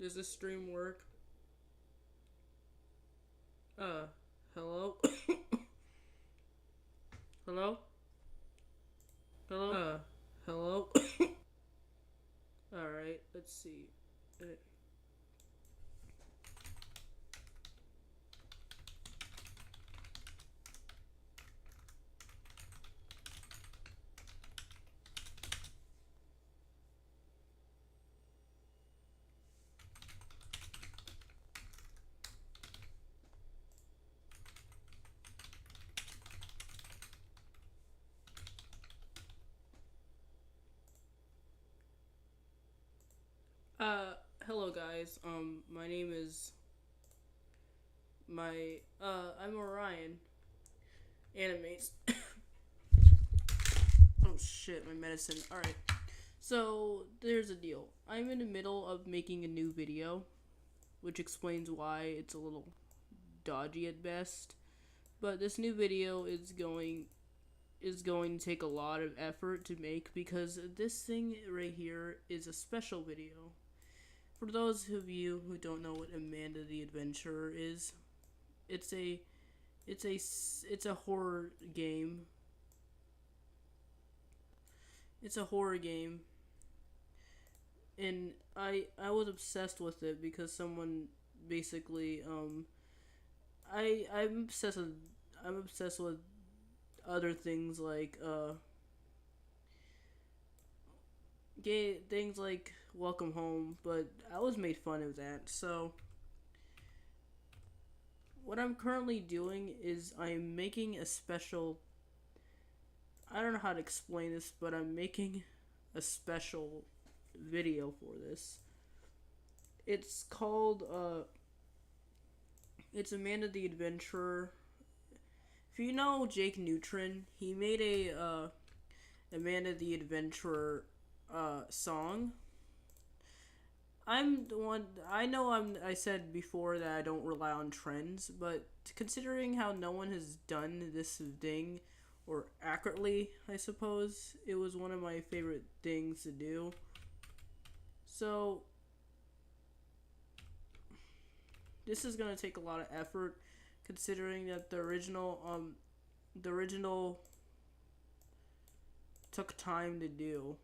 Does this stream work? Hello? Hello? Hello? Hello? Alright, let's see. Uh, hello guys. My name is I'm Orion. Animates. Oh shit, my medicine. Alright. So, there's a deal. I'm in the middle of making a new video, which explains why it's a little dodgy at best. But this new video is going to take a lot of effort to make because this thing right here is a special video. For those of you who don't know what Amanda the Adventurer is, it's a horror game. It's a horror game, and I was obsessed with it because someone basically I'm obsessed with other things like gay things like Welcome Home, but I was made fun of that. So what I'm currently doing is I'm making a special, I don't know how to explain this, but I'm making a special video for this. It's called it's Amanda the Adventurer. If you know Jake Neutron, he made a Amanda the Adventurer song. I'm the one. I know I said before that I don't rely on trends, but considering how no one has done this thing, or accurately, I suppose, it was one of my favorite things to do. So this is gonna take a lot of effort, considering that the original took time to do.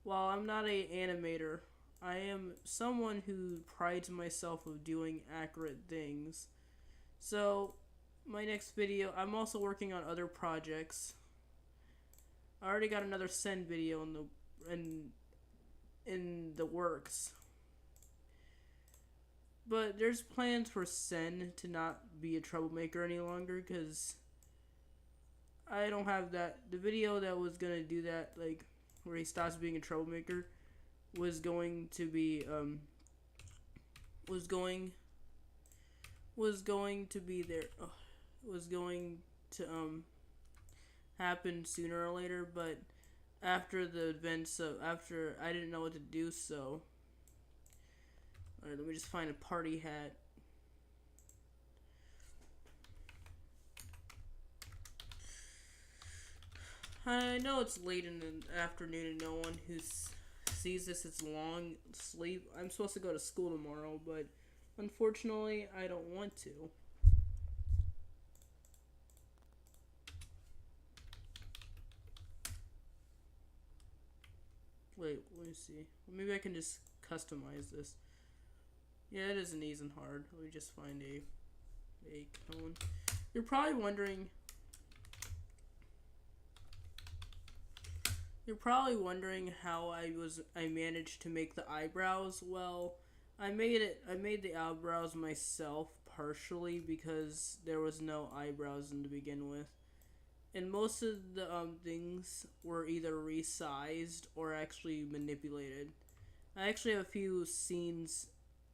While I'm not an animator, I am someone who prides myself of doing accurate things. So, my next video, I'm also working on other projects. I already got another send video in the works. But there's plans for Sen to not be a troublemaker any longer because I don't have that. The video that was gonna do that, like where he stops being a troublemaker, was going to be was going to be there. Was going to happen sooner or later, but after the events of after I didn't know what to do, so alright, let me just find a party hat. I know it's late in the afternoon and no one who sees this is long sleep. I'm supposed to go to school tomorrow, but unfortunately, I don't want to. Wait, let me see. Maybe I can just customize this. Yeah, it isn't easy and hard. Let me just find a cone. You're probably wondering. You're probably wondering how I managed to make the eyebrows. Well, I made the eyebrows myself partially because there was no eyebrows in to begin with. And most of the things were either resized or actually manipulated. I actually have a few scenes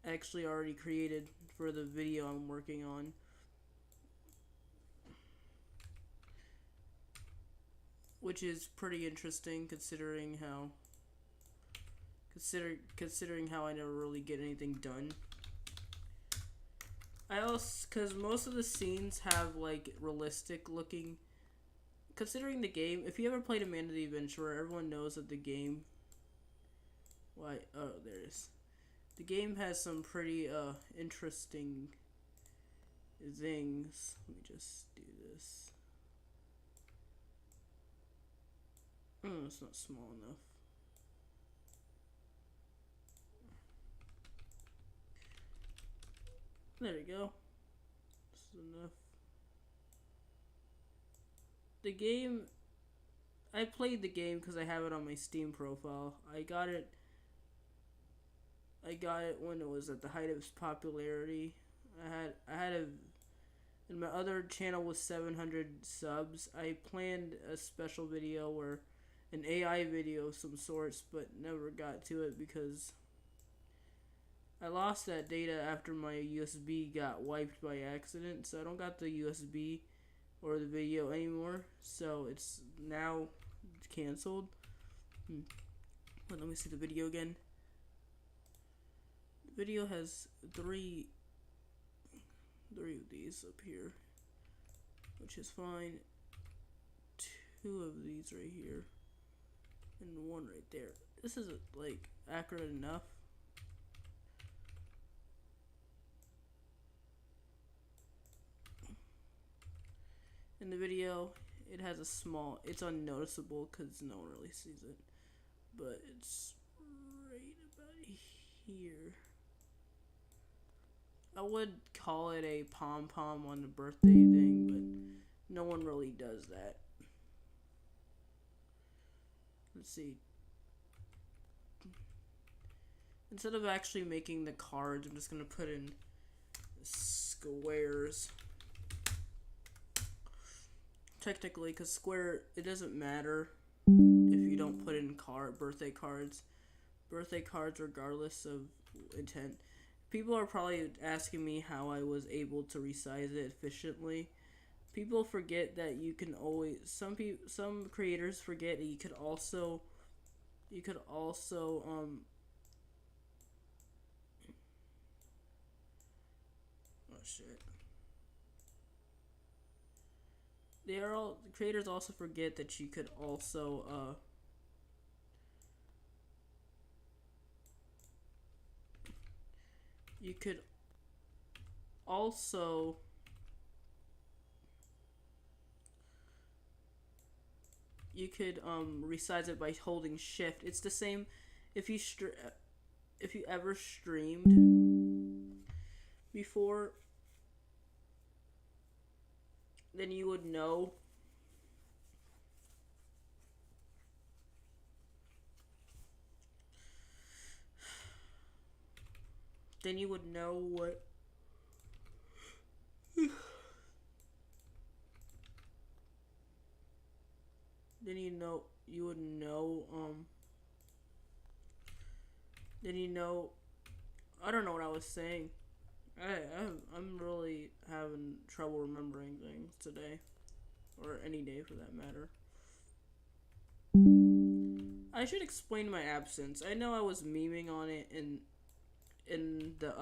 actually already created for the video I'm working on. Which is pretty interesting considering how I never really get anything done. I also, because most of the scenes have like realistic looking. Considering the game, if you ever played Amanda the Adventurer, everyone knows that the game. Why? Oh, there it is. The game has some pretty interesting things. Let me just do this. Oh, it's not small enough. There we go. This is enough. The game, I played the game because I have it on my Steam profile. I got it when it was at the height of its popularity. I had a and my other channel was 700 subs. I planned a special video or an AI video of some sorts, but never got to it because I lost that data after my USB got wiped by accident. So I don't got the USB or the video anymore. So it's now canceled. But let me see the video again. The video has three of these up here, which is fine. 2 of these right here, and 1 right there. This is like accurate enough. In the video, it has a small. It's unnoticeable because no one really sees it, but it's right about here. I would call it a pom-pom on the birthday thing, but no one really does that. Let's see. Instead of actually making the cards, I'm just going to put in squares. Technically, because square, it doesn't matter if you don't put in birthday cards. Birthday cards, regardless of intent. People are probably asking me how I was able to resize it efficiently. People forget that you can always. Some creators forget that you could also. Oh shit. Creators also forget that you could also you could also resize it by holding shift. It's the same if you ever streamed before, then you would know what I don't know what I was saying. I'm really having trouble remembering things today, or any day for that matter. I should explain my absence. I know I was memeing on it in the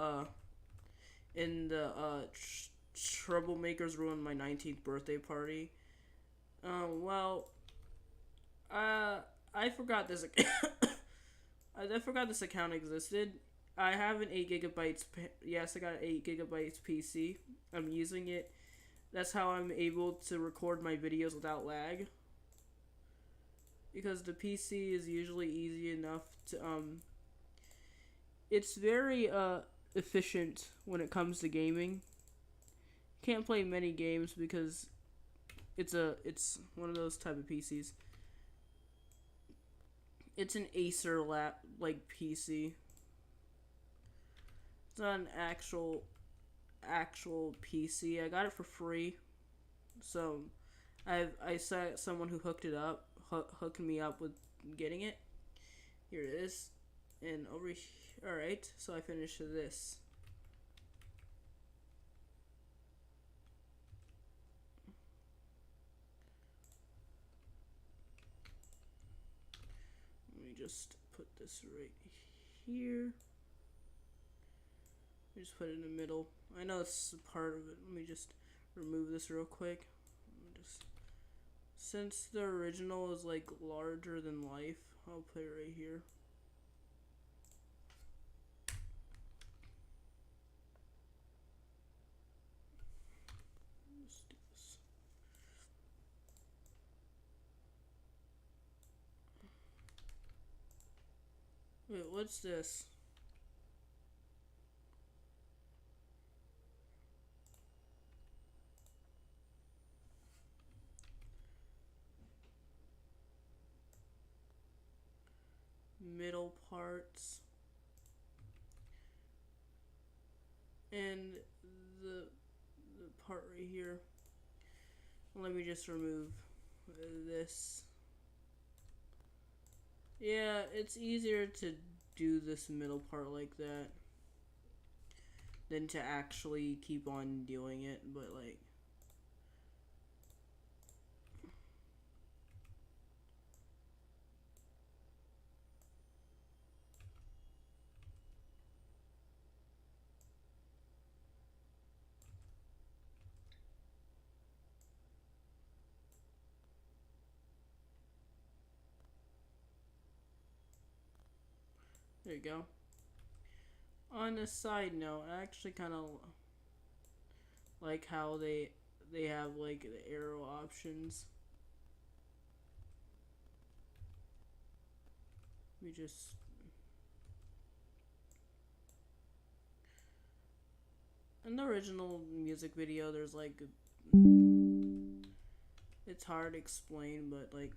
Troublemakers ruined my 19th birthday party. I forgot this. I forgot this account existed. I have an 8 gigabytes. Yes, I got an 8 gigabytes PC. I'm using it. That's how I'm able to record my videos without lag. Because the PC is usually easy enough to It's very efficient when it comes to gaming. Can't play many games because it's one of those type of PCs. It's an Acer PC. It's not an actual PC. I got it for free. So I saw someone who hooked me up with getting it. Here it is. And over here, alright, so I finished this. Let me just put this right here. Let me just put it in the middle. I know it's a part of it. Let me just remove this real quick. Since the original is like larger than life, I'll put it right here. Wait, what's this? Middle parts. And the part right here. Let me just remove this. Yeah, it's easier to do this middle part like that than to actually keep on doing it, but like there you go. On a side note, I actually kind of like how they have like the arrow options. We just in the original music video, there's like it's hard to explain, but like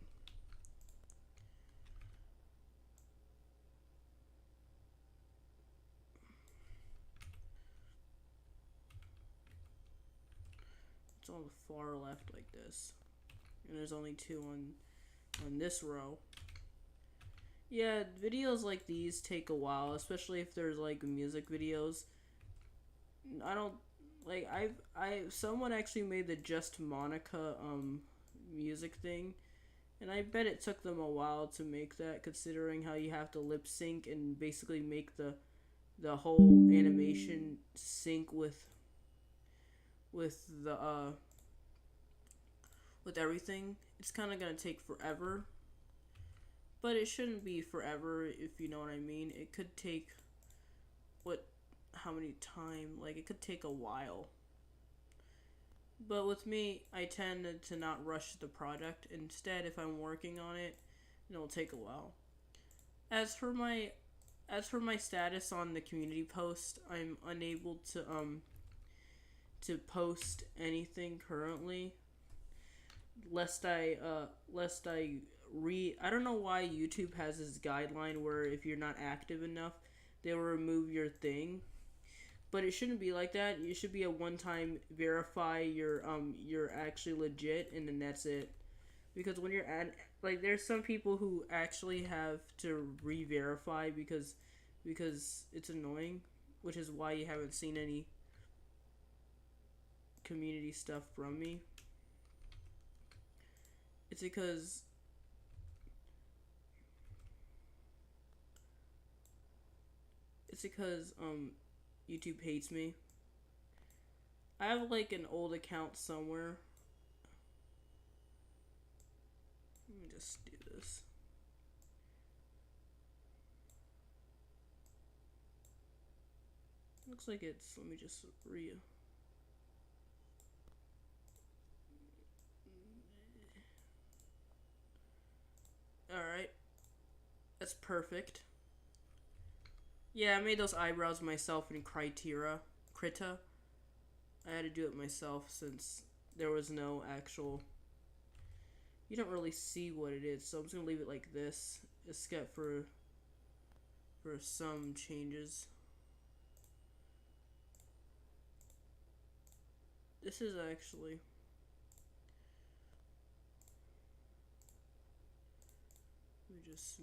it's on the far left like this, and there's only two on this row. Yeah, videos like these take a while, especially if there's like music videos. I don't like I someone actually made the Just Monica music thing, and I bet it took them a while to make that, considering how you have to lip sync and basically make the whole animation sync with the with everything. It's kind of gonna take forever, but it shouldn't be forever, if you know what I mean. It could take how many time, like it could take a while. But with me, I tend to not rush the project. Instead, if I'm working on it, it'll take a while. As for my status on the community post, I'm unable to post anything currently, lest I I don't know why YouTube has this guideline where if you're not active enough, they will remove your thing. But it shouldn't be like that. It should be a one-time verify you're actually legit, and then that's it. Because when you're at, like, there's some people who actually have to re-verify because it's annoying, which is why you haven't seen any community stuff from me. It's because YouTube hates me. I have like an old account somewhere. Let me just do this. Looks like it's, let me just Alright. That's perfect. Yeah, I made those eyebrows myself in Krita. I had to do it myself since there was no actual... You don't really see what it is, so I'm just going to leave it like this. Except for some changes. This is actually... Let me just...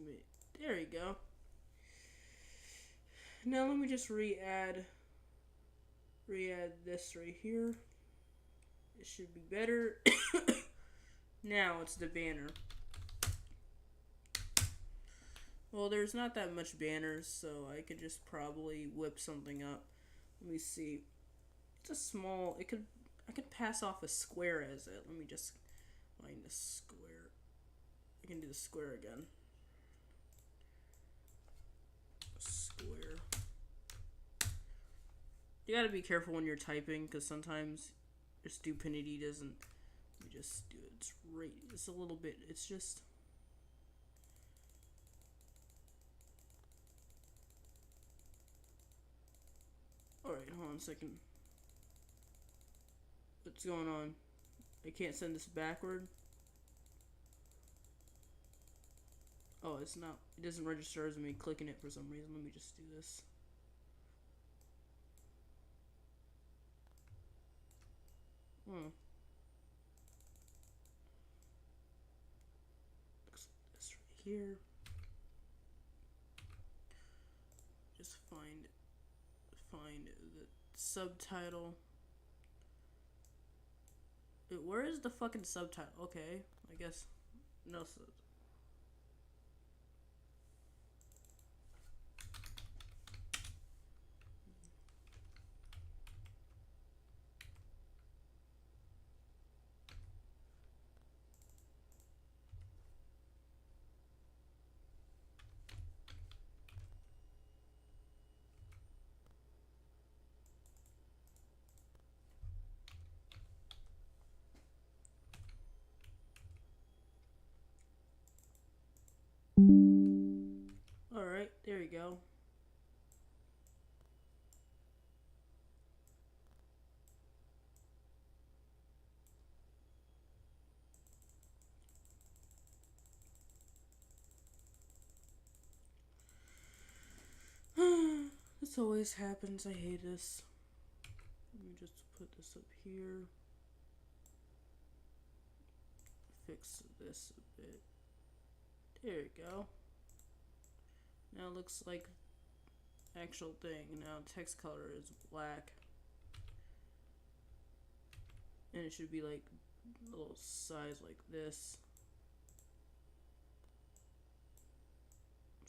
There you go. Now let me just re-add this right here. It should be better. Now it's the banner. Well, there's not that much banners, so I could just probably whip something up. Let me see. It's a small, I could pass off a square as it. Let me just find the square. I can do the square again. Square. You gotta be careful when you're typing, because sometimes your stupidity doesn't. Let me just do it. It's right. It's a little bit. It's just. on a second. What's going on? I can't send this backward. Oh, it's not. It doesn't register as me clicking it for some reason. Let me just do this. Looks like this right here. Just find the subtitle. Where is the fucking subtitle? Okay, I guess no sub. Alright, there you go. This always happens. I hate this. Let me just put this up here. Fix this a bit. There you go. Now it looks like actual thing. Now text color is black. And it should be like a little size like this.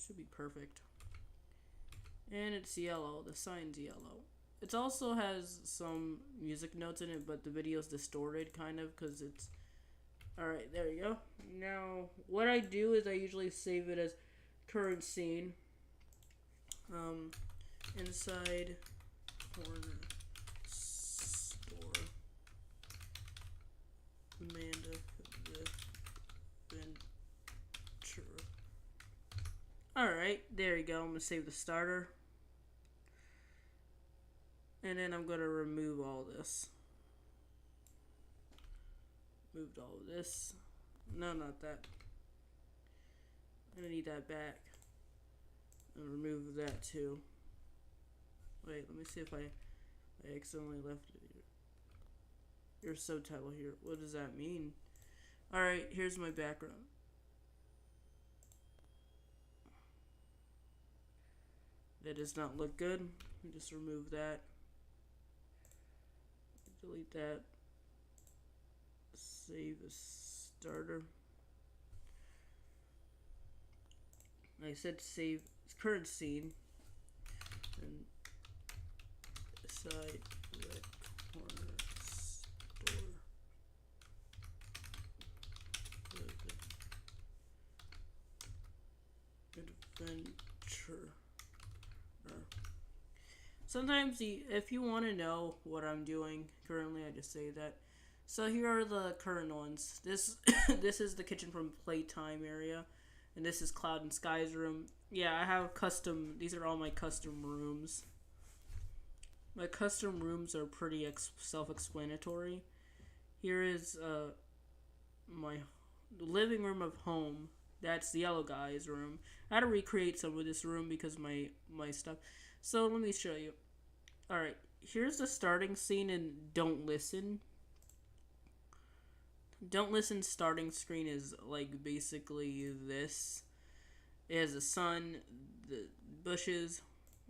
Should be perfect. And it's yellow. The sign's yellow. It also has some music notes in it, but the video's distorted kind of because it's... Alright, there you go. Now, what I do is I usually save it as current scene. Inside corner store. Amanda Venture. Alright, there you go. I'm going to save the starter. And then I'm going to remove all this. Moved all of this. No, not that. I'm going to need that back. And remove that too. Wait, let me see if I accidentally left your subtitle here. What does that mean? Alright, here's my background. That does not look good. Let me just remove that. Delete that. Save as starter. I said save current scene. And side red corner store. Adventure. Sometimes if you want to know what I'm doing currently, I just say that. So here are the current ones. This this is the kitchen from playtime area, and this is Cloud and Sky's room. Yeah, I have custom. These are all my custom rooms. My custom rooms are pretty self-explanatory. Here is my living room of home. That's the yellow guy's room. I had to recreate some of this room because my stuff. So let me show you. Alright, here's the starting scene in Don't Listen. Don't Listen starting screen is like basically this. It has the sun, the bushes,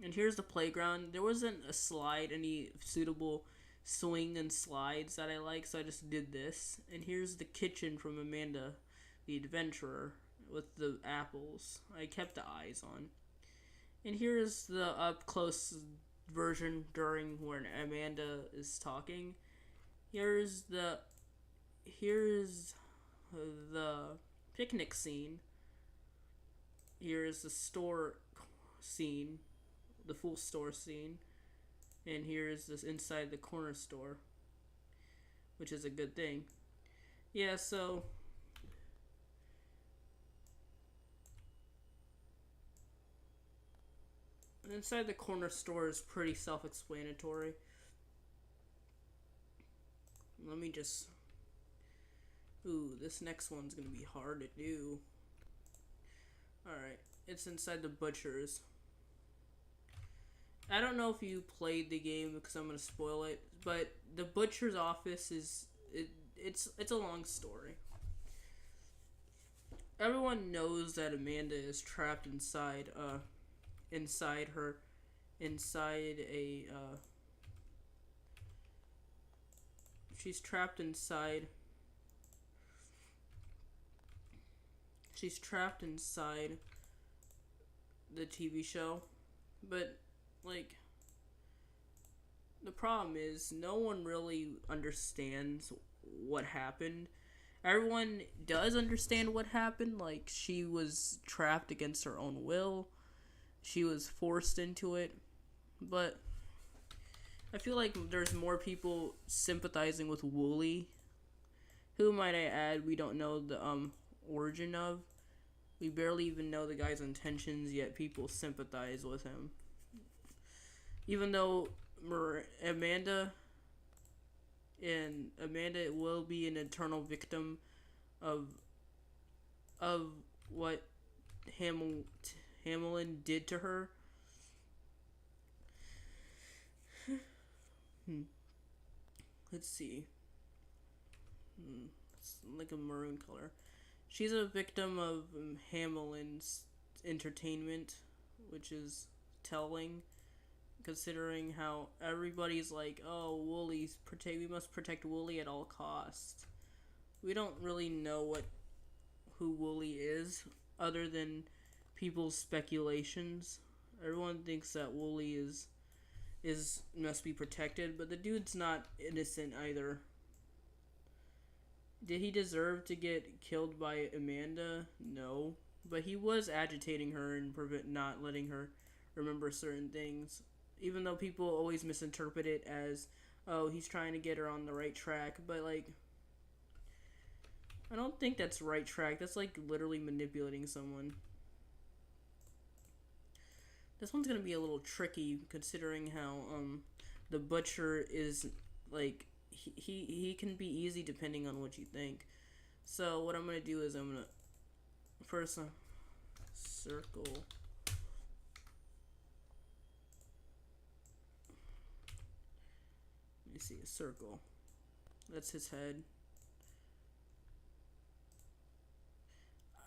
and here's the playground. There wasn't a slide, any suitable swing and slides that I like, so I just did this. And here's the kitchen from Amanda the Adventurer with the apples. I kept the eyes on. And here's the up close version during when Amanda is talking. Here's the picnic scene. Here's the store scene, the full store scene. And here's this inside the corner store, which is a good thing. Yeah, so inside the corner store is pretty self-explanatory. Let me just. Ooh, this next one's gonna be hard to do. Alright, it's inside the butcher's. I don't know if you played the game because I'm gonna spoil it, but the butcher's office is it's a long story. Everyone knows that Amanda is trapped inside her inside a she's trapped inside the TV show, but like the problem is no one really understands what happened. Everyone does understand what happened, like she was trapped against her own will. She was forced into it, but I feel like there's more people sympathizing with Wooly, who might I add we don't know the origin of. We barely even know the guy's intentions, yet people sympathize with him. Even though Amanda will be an eternal victim of what Hamlin did to her. Let's see. It's like a maroon color. She's a victim of Hamlin's entertainment, which is telling, considering how everybody's like, "Oh, we must protect Wooly at all costs." We don't really know who Wooly is, other than people's speculations. Everyone thinks that Wooly must be protected, but the dude's not innocent either. Did he deserve to get killed by Amanda? No. But he was agitating her and not letting her remember certain things. Even though people always misinterpret it as, oh, he's trying to get her on the right track. But, like, I don't think that's right track. That's, like, literally manipulating someone. This one's gonna be a little tricky, considering how, the butcher is, like, he can be easy depending on what you think. So what I'm gonna do is I'm gonna first circle. Let me see, a circle. That's his head.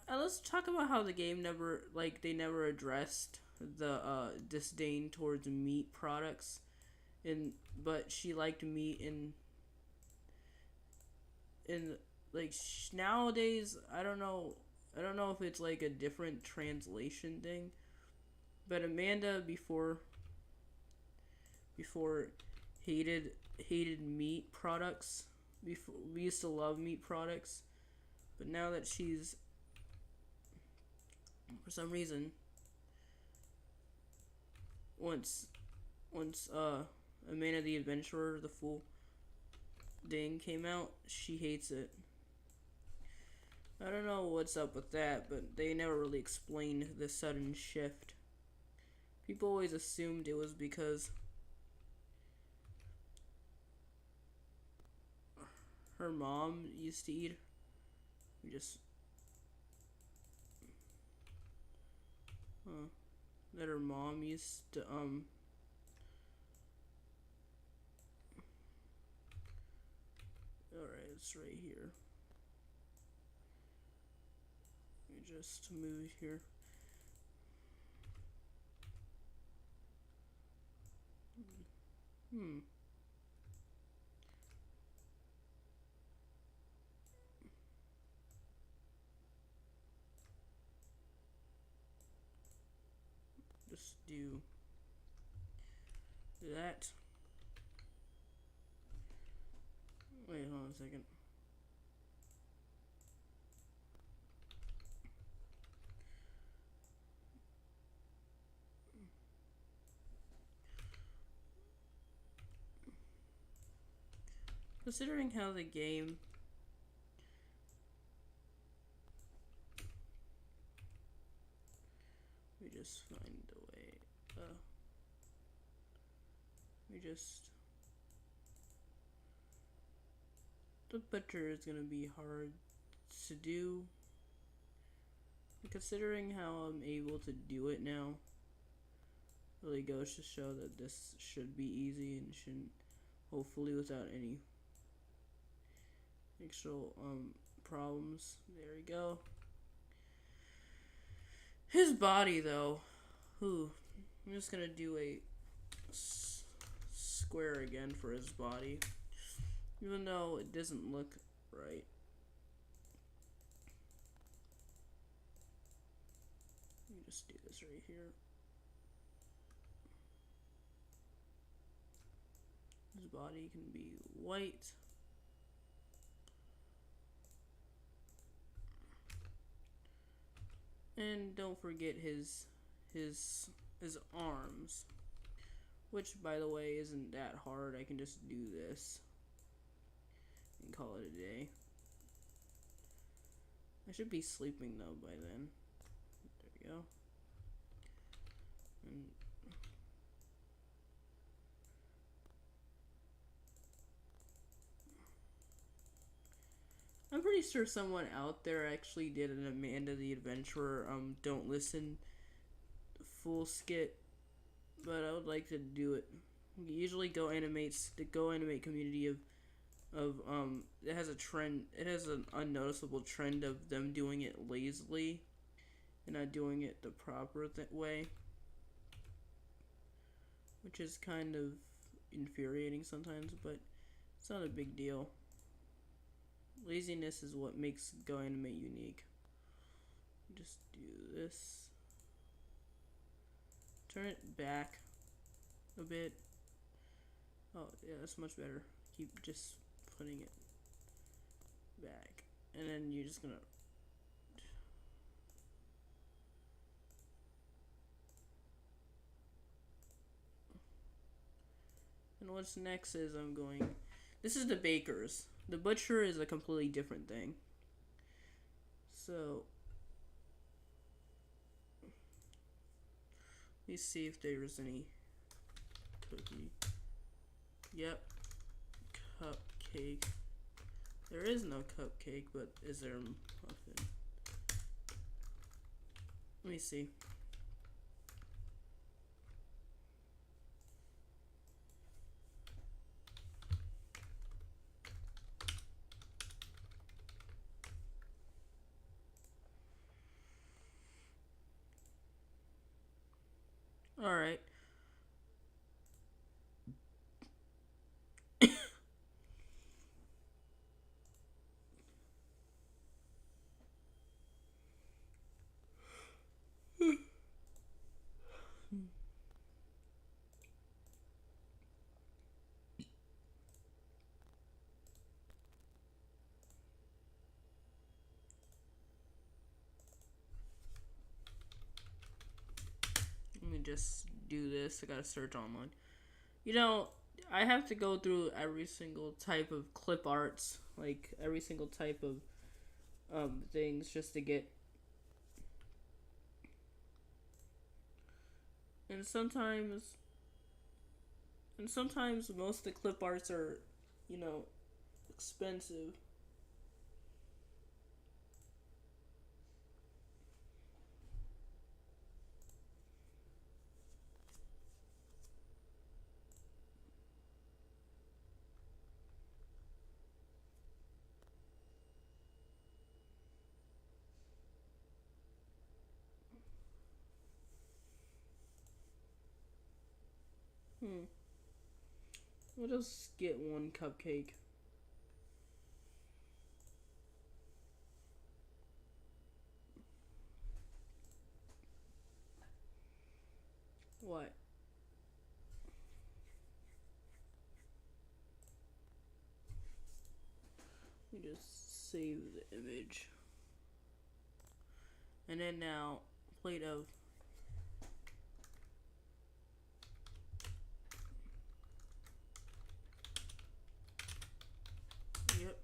Let's talk about how the game they never addressed the disdain towards meat products, but she liked meat in like nowadays. I don't know if it's like a different translation thing, but Amanda before hated meat products. Before, we used to love meat products, but now that she's, for some reason, once Amanda the Adventurer, the full thing came out, she hates it. I don't know what's up with that, but they never really explained the sudden shift. People always assumed it was because her mom used to eat. That her mom used to alright, it's right here. Let me just move here. Just do that. Wait, hold on a second. Considering how the game we just find a way. We just The butcher is gonna be hard to do. Considering how I'm able to do it now, really goes to show that this should be easy and shouldn't, hopefully without any extra problems. There we go. His body though, I'm just gonna do a square again for his body, even though it doesn't look right. Let me just do this right here. His body can be white. And don't forget his arms, which by the way isn't that hard. I can just do this and call it a day. I should be sleeping though by then. There we go. And I'm pretty sure someone out there actually did an Amanda the Adventurer don't listen full skit, but I would like to do it. Usually Go Animates, the Go Animate community of it has a trend, it has an unnoticeable trend of them doing it lazily and not doing it the proper way, which is kind of infuriating sometimes, but it's not a big deal. Laziness is what makes Go Animate unique. Just do this. Turn it back a bit. Oh, yeah, that's much better. Keep just putting it back. And then you're just gonna... And what's next is I'm going... This is the baker's. The butcher is a completely different thing. So... Let me see if there's any cookie. Yep. Cupcake. There is no cupcake, but is there a muffin? Let me see. Alright. Let me just do this. I gotta search online. You know, I have to go through every single type of clip arts, like every single type of things just to get. And sometimes most of the clip arts are, you know, expensive. We'll just get one cupcake. What? We just save the image. And then now, plate of yep.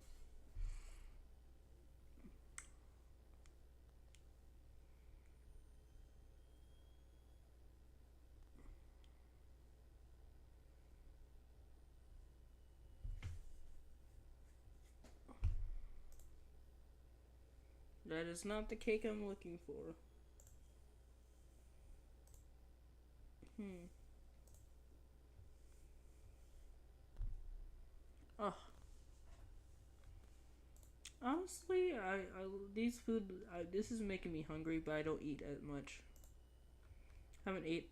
That is not the cake I'm looking for. Oh, honestly, these food, this is making me hungry, but I don't eat as much. I haven't ate.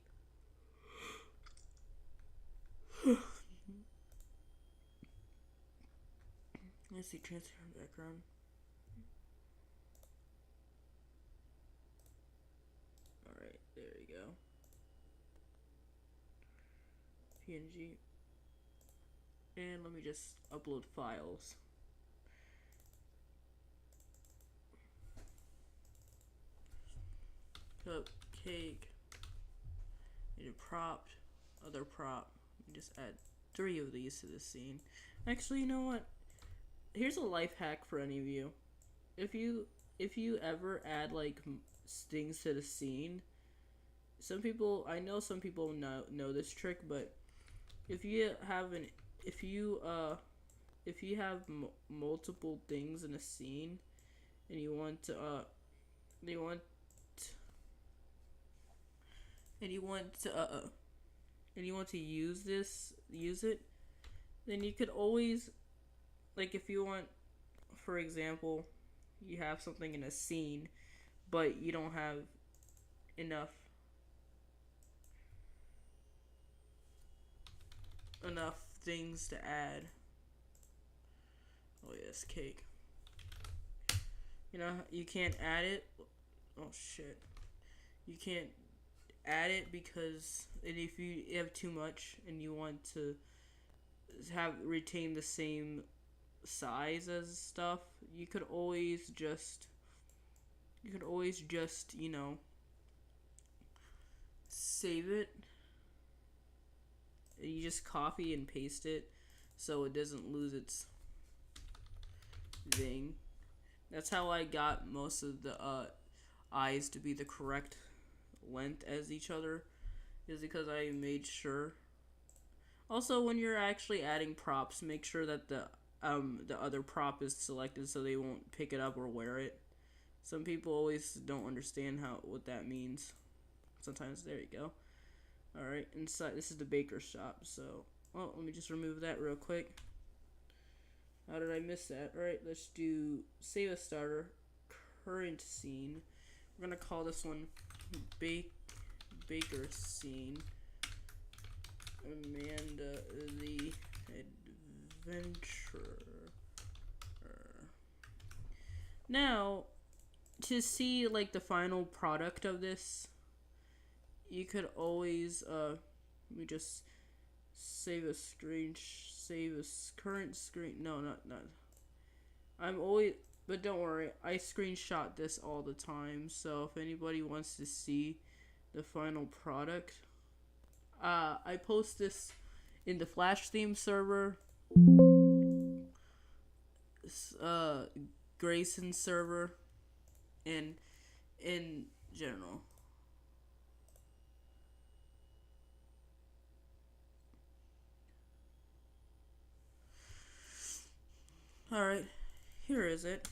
Let's see, transparent background. Alright, there you go. PNG. And let me just upload files. Cupcake. Need a prop. Other prop. Just add 3 of these to the scene. Actually, you know what? Here's a life hack for any of you. If you ever add like things to the scene, I know some people know this trick, but if you have an if you have multiple things in a scene and you want to you want and you want to use it, then you could always, like, if you want, for example, you have something in a scene but you don't have enough things to add. Oh yes, cake. You know, you can't add it. Oh shit. You can't add it because, and if you have too much and you want to retain the same size as stuff, you could always just you know, save it. You just copy and paste it so it doesn't lose its thing. That's how I got most of the eyes to be the correct length as each other, is because I made sure. Also, when you're actually adding props, make sure that the other prop is selected so they won't pick it up or wear it. Some people always don't understand what that means. Sometimes. There you go. Alright, inside, this is the baker's shop, so, well, let me just remove that real quick. How did I miss that? Alright, let's do save a starter, current scene. We're gonna call this one baker scene. Amanda the Adventurer. Now, to see like the final product of this, you could always let me just save a current screen. No, not. I'm always, but don't worry, I screenshot this all the time. So if anybody wants to see the final product, I post this in the Flash theme server, Grayson server, and in general. Alright, here is it.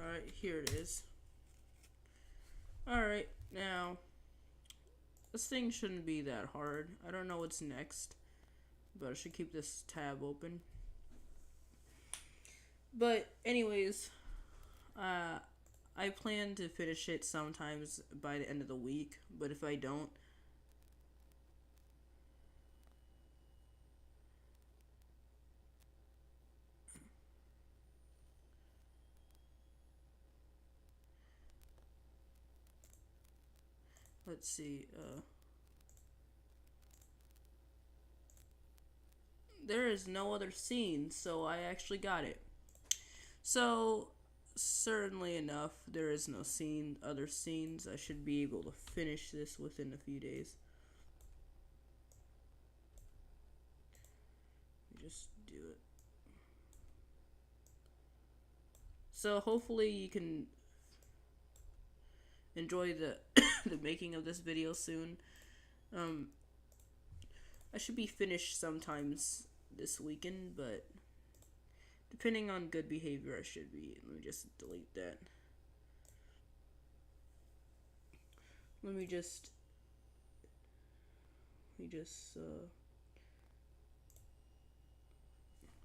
Alright, here it is. Alright, now, this thing shouldn't be that hard. I don't know what's next, but I should keep this tab open. But, anyways, I plan to finish it sometimes by the end of the week, but if I don't, let's see, there is no other scene, so I actually got it. So, certainly enough, there is no other scenes. I should be able to finish this within a few days. just do it. So hopefully you can enjoy the the making of this video soon. I should be finished sometimes this weekend, but depending on good behavior, I should be. Let me just delete that. Let me just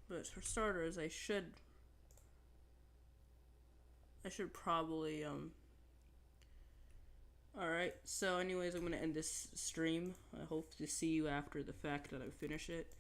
but for starters, I should probably Alright, so anyways, I'm gonna end this stream. I hope to see you after the fact that I finish it.